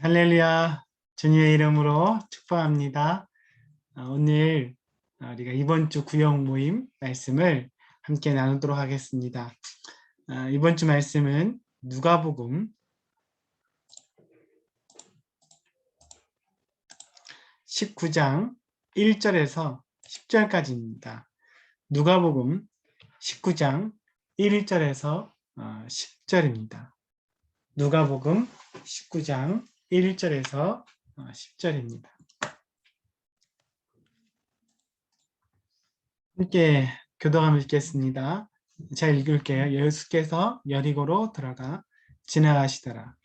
할렐루야, 주님의 이름으로 축복합니다. 오늘 우리가 이번 주 구역 모임 말씀을 함께 나누도록 하겠습니다. 이번 주 말씀은 누가복음 19장 1절에서 10절까지입니다. 누가복음 19장 1절에서 10절입니다. 누가복음 19장 1절에서 10절입니다. 함께 교독함을 읽겠습니다. 잘 읽을게요. 예수께서 여리고로 들어가 지나가시더라.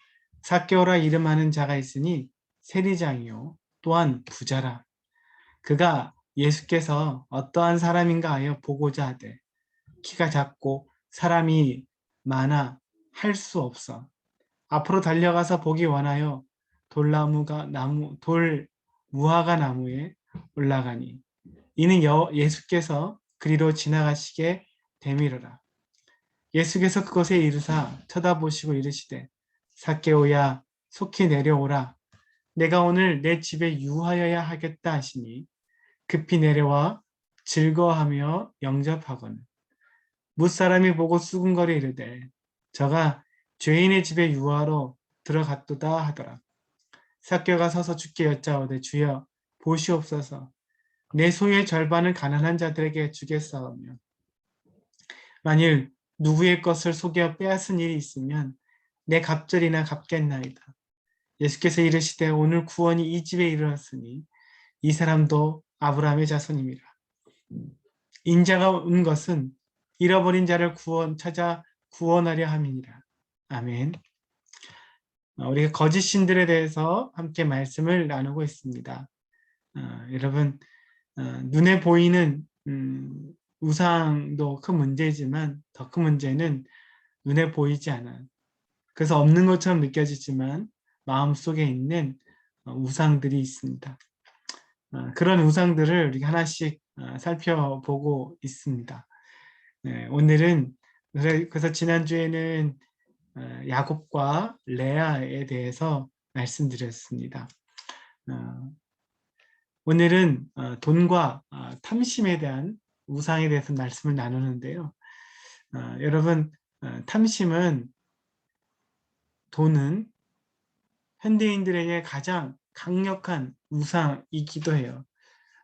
삭개오라 이름하는 자가 있으니 세리장이요 또한 부자라. 그가 예수께서 어떠한 사람인가 하여 보고자 하되 키가 작고 사람이 많아 할 수 없어 앞으로 달려가서 보기 원하여 돌 무화과 나무에 올라가니 이는 예수께서 그리로 지나가시게 되밀어라. 예수께서 그곳에 이르사 쳐다보시고 이르시되 삭개오야 속히 내려오라. 내가 오늘 내 집에 유하여야 하겠다 하시니 급히 내려와 즐거워하며 영접하거늘 뭇사람이 보고 수군거리 이르되 저가 죄인의 집에 유하러 들어갔도다 하더라. 삭개오가 서서 주께 여짜오되 주여 보시옵소서 내 소유의 절반을 가난한 자들에게 주겠사오며 만일 누구의 것을 속여 빼앗은 일이 있으면 내 갑절이나 갚겠나이다. 예수께서 이르시되 오늘 구원이 이 집에 이르렀으니 이 사람도 아브라함의 자손임이라. 인자가 온 것은 잃어버린 자를 찾아 구원하려 함이니라. 아멘. 우리가 거짓 신들에 대해서 함께 말씀을 나누고 있습니다. 여러분 눈에 보이는 우상도 큰 문제지만 더 큰 문제는 눈에 보이지 않아. 그래서 없는 것처럼 느껴지지만 마음속에 있는 우상들이 있습니다. 그런 우상들을 우리가 하나씩 살펴보고 있습니다. 네, 오늘은 그래서 지난주에는 야곱과 레아에 대해서 말씀드렸습니다. 오늘은 돈과 탐심에 대한 우상에 대해서 말씀을 나누는데요. 여러분 돈은 현대인들에게 가장 강력한 우상이기도 해요.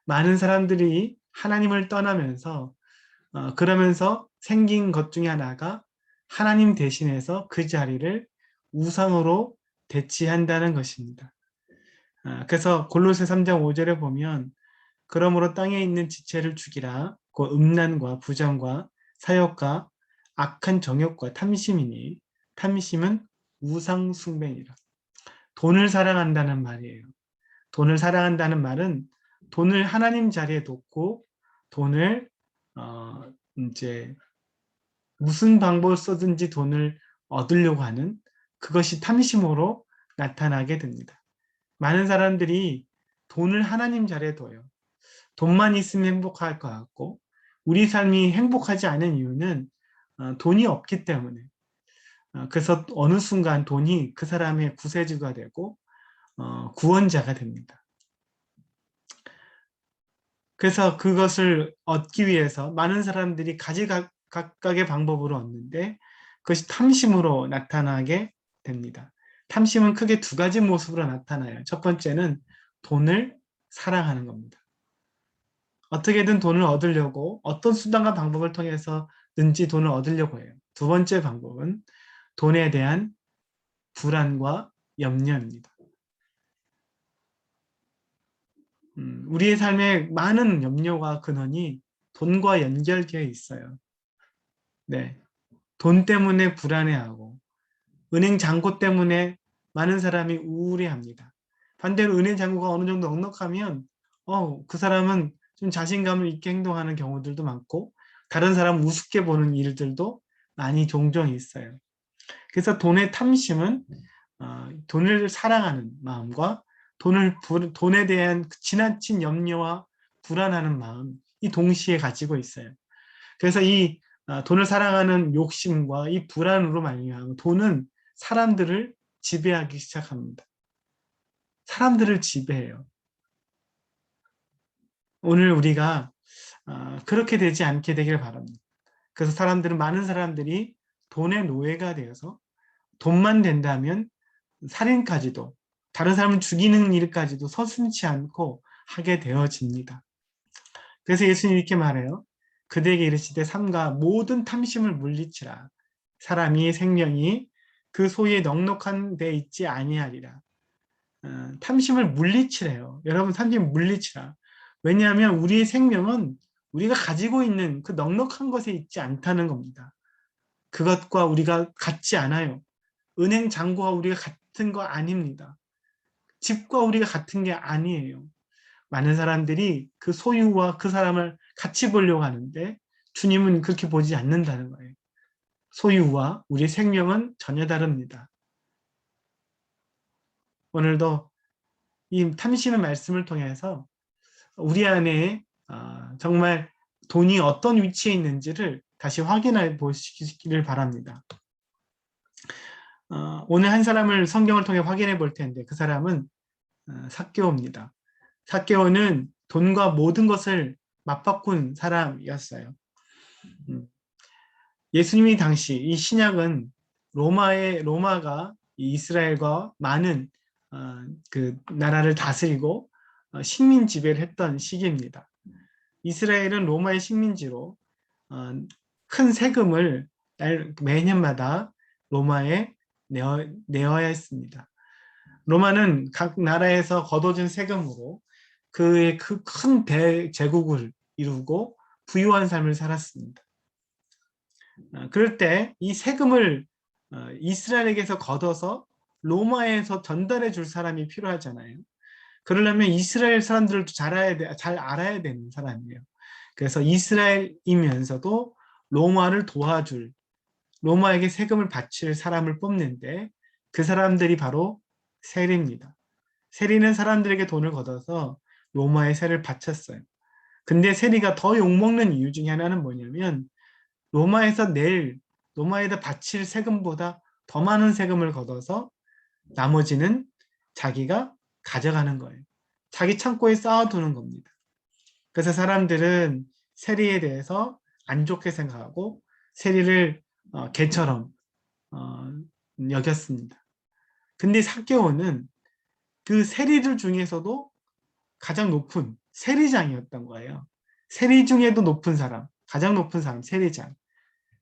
많은 사람들이 하나님을 떠나면서 그러면서 생긴 것 중에 하나가 하나님 대신해서 그 자리를 우상으로 대치한다는 것입니다. 그래서 골로새 3장 5절에 보면 그러므로 땅에 있는 지체를 죽이라 곧 음란과 부정과 사욕과 악한 정욕과 탐심이니 탐심은 우상 숭배니라. 돈을 사랑한다는 말이에요. 돈을 사랑한다는 말은 돈을 하나님 자리에 놓고 돈을 이제 무슨 방법을 써든지 돈을 얻으려고 하는 그것이 탐심으로 나타나게 됩니다. 많은 사람들이 돈을 하나님 자리에 둬요. 돈만 있으면 행복할 것 같고 우리 삶이 행복하지 않은 이유는 돈이 없기 때문에 그래서 어느 순간 돈이 그 사람의 구세주가 되고 구원자가 됩니다. 그래서 그것을 얻기 위해서 많은 사람들이 각각의 방법으로 얻는데 그것이 탐심으로 나타나게 됩니다. 탐심은 크게 두 가지 모습으로 나타나요. 첫 번째는 돈을 사랑하는 겁니다. 어떻게든 돈을 얻으려고 어떤 수단과 방법을 통해서든지 돈을 얻으려고 해요. 두 번째 방법은 돈에 대한 불안과 염려입니다. 우리의 삶에 많은 염려와 근원이 돈과 연결되어 있어요. 네, 돈 때문에 불안해하고 은행 잔고 때문에 많은 사람이 우울해합니다. 반대로 은행 잔고가 어느 정도 넉넉하면 그 사람은 좀 자신감을 있게 행동하는 경우들도 많고 다른 사람 우습게 보는 일들도 많이 종종 있어요. 그래서 돈의 탐심은 돈을 사랑하는 마음과 돈에 대한 지나친 염려와 불안하는 마음 이 동시에 가지고 있어요. 그래서 이 돈을 사랑하는 욕심과 이 불안으로 말미암아 돈은 사람들을 지배하기 시작합니다. 사람들을 지배해요. 오늘 우리가 그렇게 되지 않게 되길 바랍니다. 그래서 많은 사람들이 돈의 노예가 되어서 돈만 된다면 살인까지도, 다른 사람을 죽이는 일까지도 서슴지 않고 하게 되어집니다. 그래서 예수님이 이렇게 말해요. 그대에게 이르시되 삼가 모든 탐심을 물리치라. 사람이 생명이 그 소유에 넉넉한 데 있지 아니하리라. 탐심을 물리치래요. 여러분, 탐심 물리치라. 왜냐하면 우리의 생명은 우리가 가지고 있는 그 넉넉한 것에 있지 않다는 겁니다. 그것과 우리가 같지 않아요. 은행 잔고와 우리가 같은 거 아닙니다. 집과 우리가 같은 게 아니에요. 많은 사람들이 그 소유와 그 사람을 같이 보려고 하는데 주님은 그렇게 보지 않는다는 거예요. 소유와 우리의 생명은 전혀 다릅니다. 오늘도 이 탐심의 말씀을 통해서 우리 안에 정말 돈이 어떤 위치에 있는지를 다시 확인해 보시기를 바랍니다. 오늘 한 사람을 성경을 통해 확인해 볼 텐데 그 사람은 삭개오입니다. 삭개오는 돈과 모든 것을 맞바꾼 사람이었어요. 예수님이 당시 이 신약은 로마가 이스라엘과 많은 그 나라를 다스리고 식민 지배를 했던 시기입니다. 이스라엘은 로마의 식민지로 큰 세금을 매년마다 로마에 내어야 했습니다. 로마는 각 나라에서 거둬준 세금으로 그의 그 큰 대제국을 이루고 부유한 삶을 살았습니다. 그럴 때 이 세금을 이스라엘에게서 걷어서 로마에서 전달해 줄 사람이 필요하잖아요. 그러려면 이스라엘 사람들도 잘 알아야 되는 사람이에요. 그래서 이스라엘이면서도 로마를 도와줄, 로마에게 세금을 바칠 사람을 뽑는데 그 사람들이 바로 세리입니다. 세리는 사람들에게 돈을 걷어서 로마에 세를 바쳤어요. 근데 세리가 더 욕먹는 이유 중에 하나는 뭐냐면 로마에다 바칠 세금보다 더 많은 세금을 걷어서 나머지는 자기가 가져가는 거예요. 자기 창고에 쌓아두는 겁니다. 그래서 사람들은 세리에 대해서 안 좋게 생각하고 세리를 개처럼 여겼습니다. 근데 삭개오는 그 세리들 중에서도 가장 높은 세리장이었던 거예요. 세리 중에도 높은 사람, 가장 높은 사람, 세리장.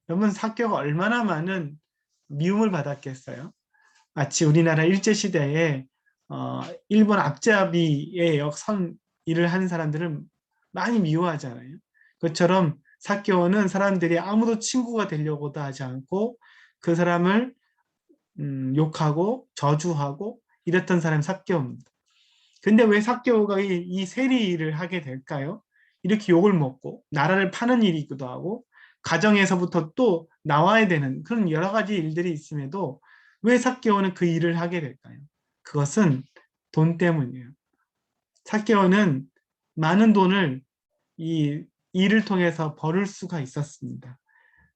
여러분, 삭개오가 얼마나 많은 미움을 받았겠어요? 마치 우리나라 일제시대에 일본 앞잡이의 일을 하는 사람들을 많이 미워하잖아요. 그것처럼 삭개오는 사람들이 아무도 친구가 되려고도 하지 않고 그 사람을 욕하고 저주하고 이랬던 사람이 삭개오입니다. 근데 왜 삭개오가 이 세리 일을 하게 될까요? 이렇게 욕을 먹고 나라를 파는 일이기도 하고 가정에서부터 또 나와야 되는 그런 여러 가지 일들이 있음에도 왜 삭개오는 그 일을 하게 될까요? 그것은 돈 때문이에요. 삭개오는 많은 돈을 이 일을 통해서 벌을 수가 있었습니다.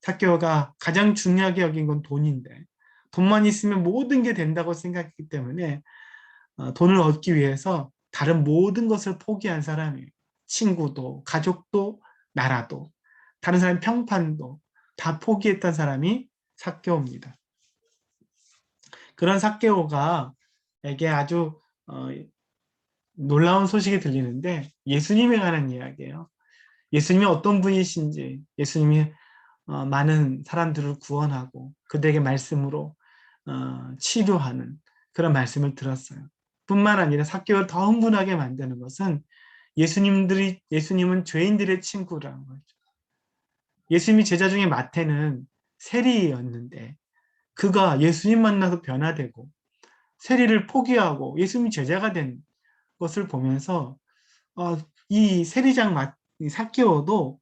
삭개오가 가장 중요하게 여긴 건 돈인데 돈만 있으면 모든 게 된다고 생각했기 때문에 돈을 얻기 위해서 다른 모든 것을 포기한 사람이에요. 친구도, 가족도, 나라도, 다른 사람 평판도 다 포기했던 사람이 삭개오입니다. 그런 삭개오가에게 아주 놀라운 소식이 들리는데 예수님에 관한 이야기예요. 예수님이 어떤 분이신지, 예수님이 많은 사람들을 구원하고 그들에게 말씀으로 치료하는 그런 말씀을 들었어요. 뿐만 아니라 삭개오를 더 흥분하게 만드는 것은 예수님은 죄인들의 친구라는 거죠. 예수님이 제자 중에 마태는 세리였는데 그가 예수님 만나서 변화되고 세리를 포기하고 예수님 제자가 된 것을 보면서 이 세리장 삭개오도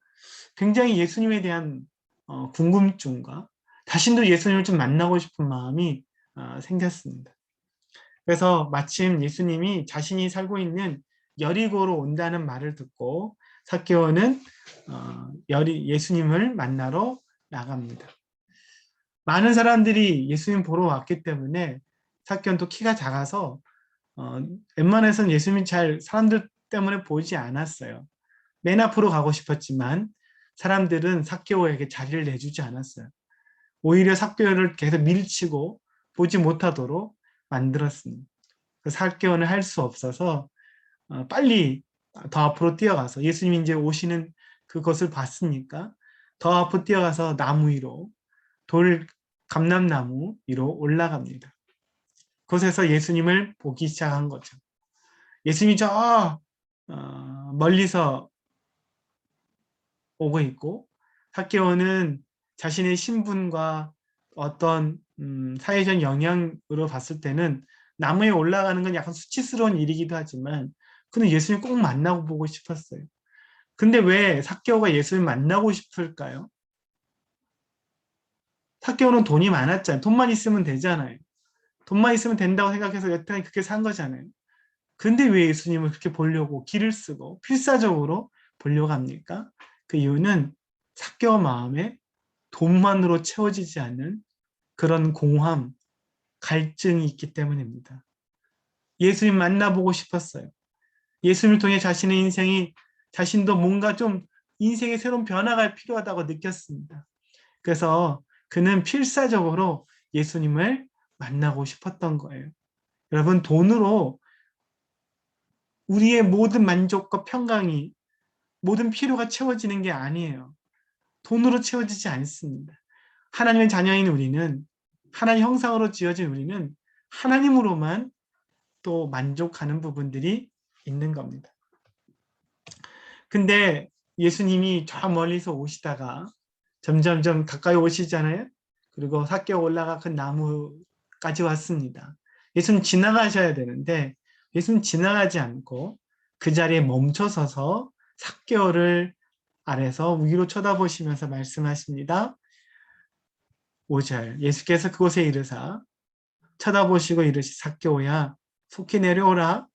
굉장히 예수님에 대한 궁금증과 자신도 예수님을 좀 만나고 싶은 마음이 생겼습니다. 그래서 마침 예수님이 자신이 살고 있는 여리고로 온다는 말을 듣고 삭개오는 예수님을 만나러 나갑니다. 많은 사람들이 예수님 보러 왔기 때문에 삭개오는 또 키가 작아서 웬만해서는 예수님이 잘 사람들 때문에 보이지 않았어요. 맨 앞으로 가고 싶었지만 사람들은 삭개오에게 자리를 내주지 않았어요. 오히려 삭개오를 계속 밀치고 보지 못하도록 만들었습니다. 삭개오는 할 수 없어서 빨리 더 앞으로 뛰어가서 예수님이 이제 오시는 그것을 봤으니까 더 앞으로 뛰어가서 나무 위로 감람나무 위로 올라갑니다. 그곳에서 예수님을 보기 시작한 거죠. 예수님이 저 멀리서 오고 있고 삭개오는 자신의 신분과 어떤 사회적 영향으로 봤을 때는 나무에 올라가는 건 약간 수치스러운 일이기도 하지만 그는 예수님 꼭 만나고 보고 싶었어요. 근데 왜 삭개오가 예수님 만나고 싶을까요? 삭개오는 돈이 많았잖아요. 돈만 있으면 되잖아요. 돈만 있으면 된다고 생각해서 여태까지 그렇게 산 거잖아요. 근데 왜 예수님을 그렇게 보려고 길을 쓰고 필사적으로 보려고 합니까? 그 이유는 삭개오 마음에 돈만으로 채워지지 않는 그런 공허함, 갈증이 있기 때문입니다. 예수님 만나보고 싶었어요. 예수님을 통해 자신의 인생이 자신도 뭔가 좀 인생의 새로운 변화가 필요하다고 느꼈습니다. 그래서 그는 필사적으로 예수님을 만나고 싶었던 거예요. 여러분, 돈으로 우리의 모든 만족과 평강이 모든 필요가 채워지는 게 아니에요. 돈으로 채워지지 않습니다. 하나님의 자녀인 우리는 하나님 형상으로 지어진 우리는 하나님으로만 또 만족하는 부분들이 있는 겁니다. 근데 예수님이 저 멀리서 오시다가 점점점 가까이 오시잖아요. 그리고 삭개오 올라가 그 나무까지 왔습니다. 예수님 지나가셔야 되는데 예수님 지나가지 않고 그 자리에 멈춰서서 삭개오를 아래서 위로 쳐다보시면서 말씀하십니다. 5절 예수께서 그곳에 이르사 쳐다보시고 이르시 삭개오야 속히 내려오라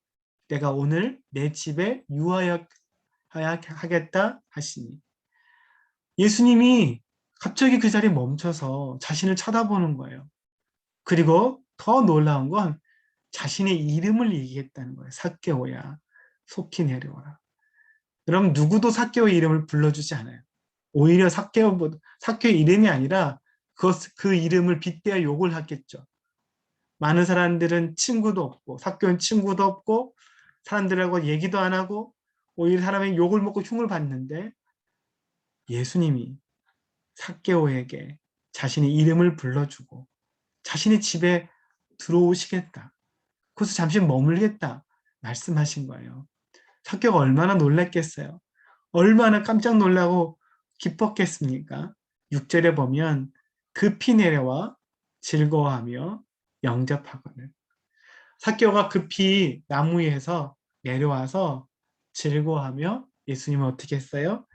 내가 오늘 내 집에 유하여 하겠다 하시니 예수님이 갑자기 그 자리에 멈춰서 자신을 쳐다보는 거예요. 그리고 더 놀라운 건 자신의 이름을 얘기했다는 거예요. 삭개오야 속히 내려오라. 그럼 누구도 삭개오의 이름을 불러주지 않아요. 오히려 삭개오 이름이 아니라 그 이름을 빗대어 욕을 하겠죠. 많은 사람들은 친구도 없고 삭개오는 친구도 없고 사람들하고 얘기도 안 하고 오히려 사람의 욕을 먹고 흉을 봤는데 예수님이 삭개오에게 자신의 이름을 불러주고 자신의 집에 들어오시겠다. 그래서 잠시 머물겠다 말씀하신 거예요. 삭개오가 얼마나 놀랐겠어요. 얼마나 깜짝 놀라고 기뻤겠습니까? 6절에 보면 급히 내려와 즐거워하며 영접하거늘. 삭개오가 급히 나무 위에서 내려와서 즐거워하며 예수님을 어떻게 했어요?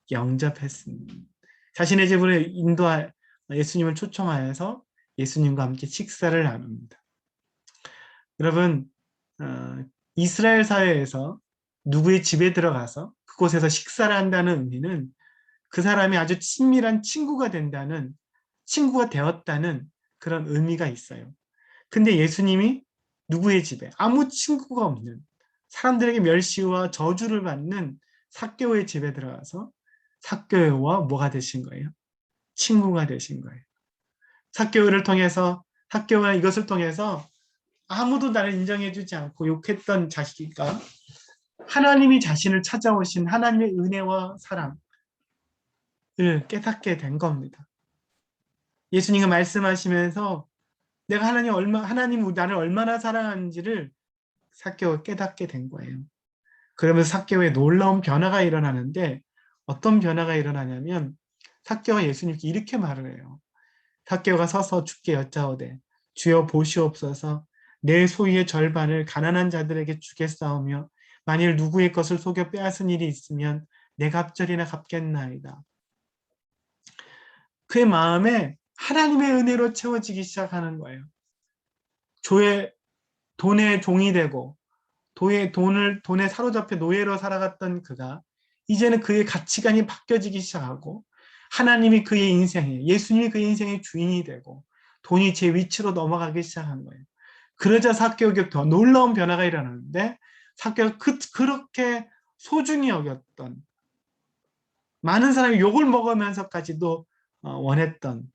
영접했습니다. 자신의 집으로 인도할 예수님을 초청하여서 예수님과 함께 식사를 나눕니다. 여러분, 이스라엘 사회에서 누구의 집에 들어가서 그곳에서 식사를 한다는 의미는 그 사람이 아주 친밀한 친구가 된다는, 친구가 되었다는 그런 의미가 있어요. 근데 예수님이 누구의 집에 아무 친구가 없는 사람들에게 멸시와 저주를 받는 삭개오의 집에 들어가서 삭개오와 뭐가 되신 거예요? 친구가 되신 거예요. 삭개오를 통해서 삭개오가 이것을 통해서 아무도 나를 인정해주지 않고 욕했던 자식이가 하나님이 자신을 찾아오신 하나님의 은혜와 사랑을 깨닫게 된 겁니다. 예수님이 말씀하시면서 내가 하나님 나를 얼마나 사랑하는지를 삭개오가 깨닫게 된 거예요. 그러면서 삭개오에 놀라운 변화가 일어나는데 어떤 변화가 일어나냐면 삭개오가 예수님께 이렇게 말을 해요. 삭개오가 서서 주께 여짜오되 주여 보시옵소서 내 소유의 절반을 가난한 자들에게 주겠사오며 만일 누구의 것을 속여 빼앗은 일이 있으면 내 갑절이나 갚겠나이다. 그의 마음에 하나님의 은혜로 채워지기 시작하는 거예요. 돈의 종이 되고 돈에 사로잡혀 노예로 살아갔던 그가 이제는 그의 가치관이 바뀌어지기 시작하고 하나님이 그의 인생에 예수님이 그의 인생의 주인이 되고 돈이 제 위치로 넘어가기 시작한 거예요. 그러자 삭개오에게 더 놀라운 변화가 일어나는데 삭개오가 그렇게 소중히 여겼던 많은 사람이 욕을 먹으면서까지도 원했던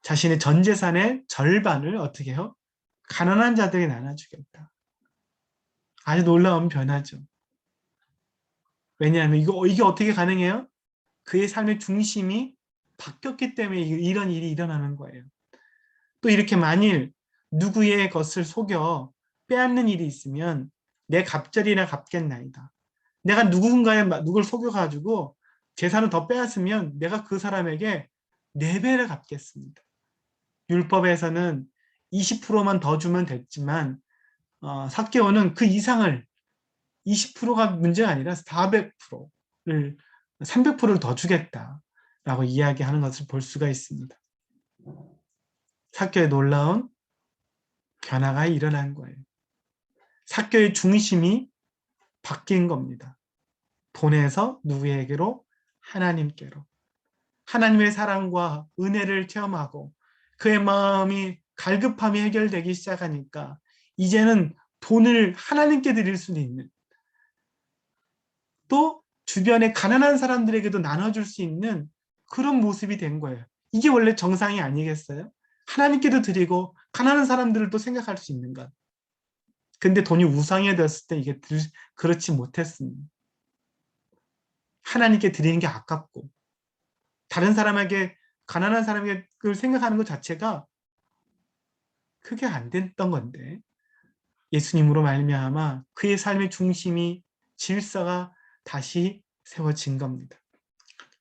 자신의 전 재산의 절반을 어떻게 해요? 가난한 자들에게 나눠주겠다. 아주 놀라운 변화죠. 왜냐하면 이게 어떻게 가능해요? 그의 삶의 중심이 바뀌었기 때문에 이런 일이 일어나는 거예요. 또 이렇게 만일 누구의 것을 속여 빼앗는 일이 있으면 내 갑절이나 갚겠나이다. 내가 누굴 속여가지고 재산을 더 빼앗으면 내가 그 사람에게 4배를 갚겠습니다. 율법에서는 20%만 더 주면 됐지만 삭개오는 그 이상을 20%가 문제가 아니라 400%를 300%를 더 주겠다라고 이야기하는 것을 볼 수가 있습니다. 삭개오의 놀라운 변화가 일어난 거예요. 삭개오의 중심이 바뀐 겁니다. 돈에서 누구에게로? 하나님께로. 하나님의 사랑과 은혜를 체험하고 그의 마음이 갈급함이 해결되기 시작하니까 이제는 돈을 하나님께 드릴 수 있는 또 주변의 가난한 사람들에게도 나눠줄 수 있는 그런 모습이 된 거예요. 이게 원래 정상이 아니겠어요? 하나님께도 드리고 가난한 사람들도 생각할 수 있는 것. 근데 돈이 우상이 되었을 때 이게 그렇지 못했습니다. 하나님께 드리는 게 아깝고 다른 사람에게 가난한 사람에게 그걸 생각하는 것 자체가 크게 안 됐던 건데 예수님으로 말미암아 그의 삶의 중심이 질서가 다시 세워진 겁니다.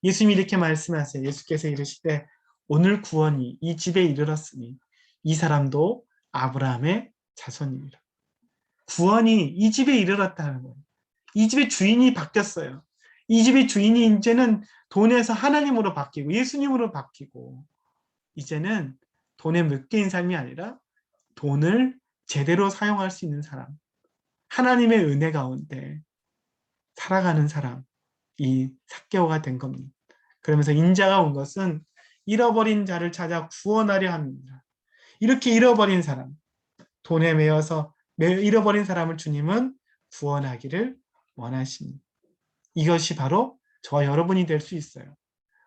예수님이 이렇게 말씀하세요. 예수께서 이르시되 오늘 구원이 이 집에 이르렀으니 이 사람도 아브라함의 자손이니라. 구원이 이 집에 이르렀다는 거예요. 이 집의 주인이 바뀌었어요. 이 집의 주인이 이제는 돈에서 하나님으로 바뀌고 예수님으로 바뀌고 이제는 돈에 묶인 삶이 아니라 돈을 제대로 사용할 수 있는 사람, 하나님의 은혜 가운데 살아가는 사람, 이 삭개오가 된 겁니다. 그러면서 인자가 온 것은 잃어버린 자를 찾아 구원하려 합니다. 이렇게 잃어버린 사람, 돈에 매여서 잃어버린 사람을 주님은 구원하기를 원하십니다. 이것이 바로 저와 여러분이 될 수 있어요.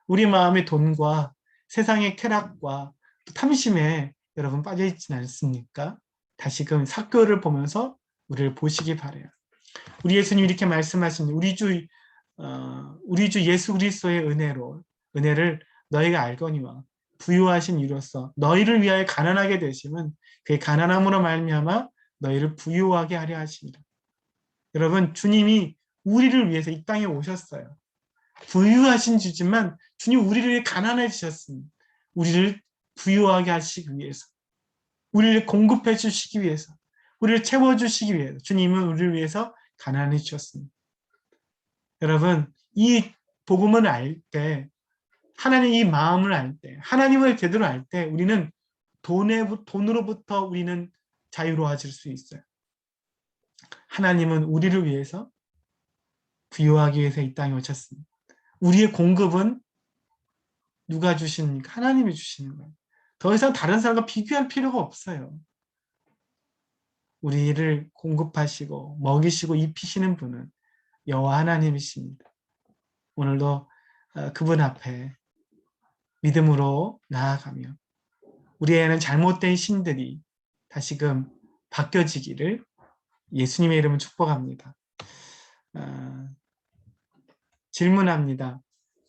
우리 마음의 돈과 세상의 쾌락과 탐심에 여러분 빠져있지는 않습니까? 다시금 삭개오를 보면서 우리를 보시기 바라요. 우리 예수님 이렇게 말씀하십니다. 우리 주 예수 그리스도의 은혜를 너희가 알거니와 부유하신 이로써 너희를 위하여 가난하게 되심은 그의 가난함으로 말미암아 너희를 부유하게 하려 하십니다. 여러분 주님이 우리를 위해서 이 땅에 오셨어요. 부유하신 주지만 주님 우리를 위해 가난해지셨습니다. 우리를 부유하게 하시기 위해서 우리를 공급해 주시기 위해서 우리를 채워주시기 위해서 주님은 우리를 위해서 가난해지셨습니다. 여러분 이 복음을 알 때 하나님 이 마음을 알 때 하나님을 제대로 알 때 우리는 돈으로부터 우리는 자유로워질 수 있어요. 하나님은 우리를 위해서 부유하기 위해서 이 땅에 오셨습니다. 우리의 공급은 누가 주십니까? 하나님이 주시는 거예요. 더 이상 다른 사람과 비교할 필요가 없어요. 우리를 공급하시고 먹이시고 입히시는 분은 여호와 하나님이십니다. 오늘도 그분 앞에 믿음으로 나아가며 우리에는 잘못된 신들이 다시금 바뀌어지기를 예수님의 이름으로 축복합니다. 질문합니다.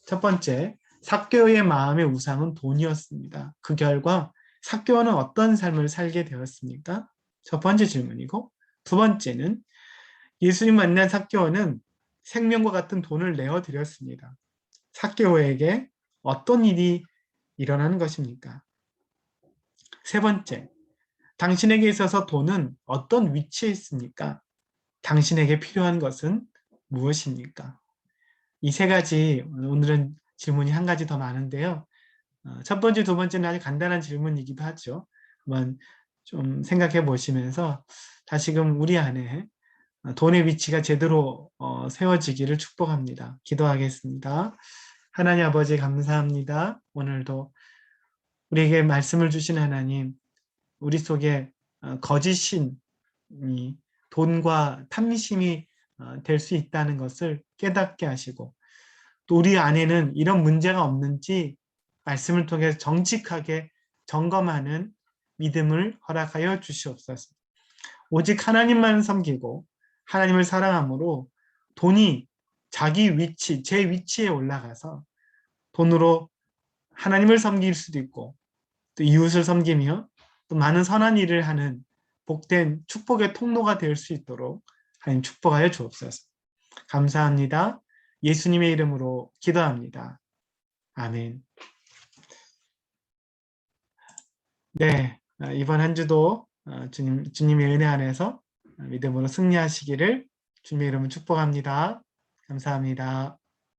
첫 번째, 삭개오의 마음의 우상은 돈이었습니다. 그 결과 삭개오는 어떤 삶을 살게 되었습니까? 첫 번째 질문이고 두 번째는 예수님 만난 삭개오는 생명과 같은 돈을 내어드렸습니다. 삭개오에게 어떤 일이 일어나는 것입니까? 세 번째, 당신에게 있어서 돈은 어떤 위치에 있습니까? 당신에게 필요한 것은 무엇입니까? 이 세 가지, 오늘은 질문이 한 가지 더 많은데요. 첫 번째, 두 번째는 아주 간단한 질문이기도 하죠. 한번 좀 생각해 보시면서 다시금 우리 안에 돈의 위치가 제대로 세워지기를 축복합니다. 기도하겠습니다. 하나님 아버지 감사합니다. 오늘도 우리에게 말씀을 주신 하나님, 우리 속에 거짓 신이 돈과 탐심이 될 수 있다는 것을 깨닫게 하시고 또 우리 안에는 이런 문제가 없는지 말씀을 통해서 정직하게 점검하는 믿음을 허락하여 주시옵소서. 오직 하나님만 섬기고 하나님을 사랑함으로 돈이 자기 위치, 제 위치에 올라가서 돈으로 하나님을 섬길 수도 있고 또 이웃을 섬기며 또 많은 선한 일을 하는 복된 축복의 통로가 될 수 있도록 하나님 축복하여 주옵소서. 감사합니다. 예수님의 이름으로 기도합니다. 아멘. 네, 이번 한 주도 주님의 은혜 안에서 믿음으로 승리하시기를 주님의 이름으로 축복합니다. 감사합니다.